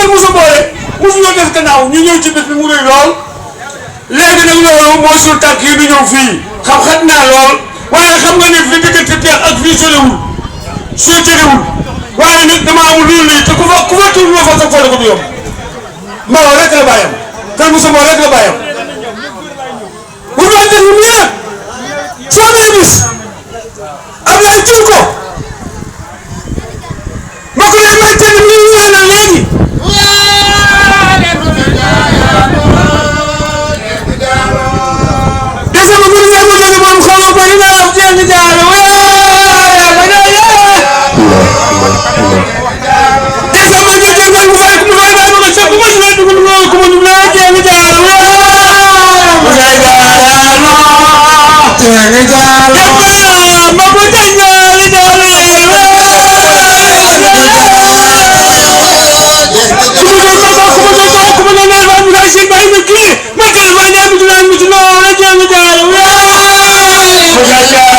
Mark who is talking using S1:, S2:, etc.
S1: kër mosu boole mosu ñoo def gannaaw ñu ñëw ci bés bi mu rëy lool léegi nag loolu mooy suñu tànk yi du ñëw fii xam xat naa lool waaye xam nga ni fi diggante teex ak fii sorewul soo jëriwul waaye nag dama amul lu lii te ku fa tur loo fa sa foole ko du yomb Mbawo rek la bàyyam kër mosu boole rek la bàyyam bu ñu waxee lu nii nag soo amee bis Ablaye jur ko mbokk yi may tënk ñu ñëwee na léegi desama bu ñu yàgg léegi moom xamoo ko dina wax jéem jaaro desama ñu jëngal mu fay mu fay bàyyi ma sa bu ma ñu lay dugal mu ko mu la jéem jaaro mu fay jaaro jéem jaaro ma ko jañali jaaro Yeah.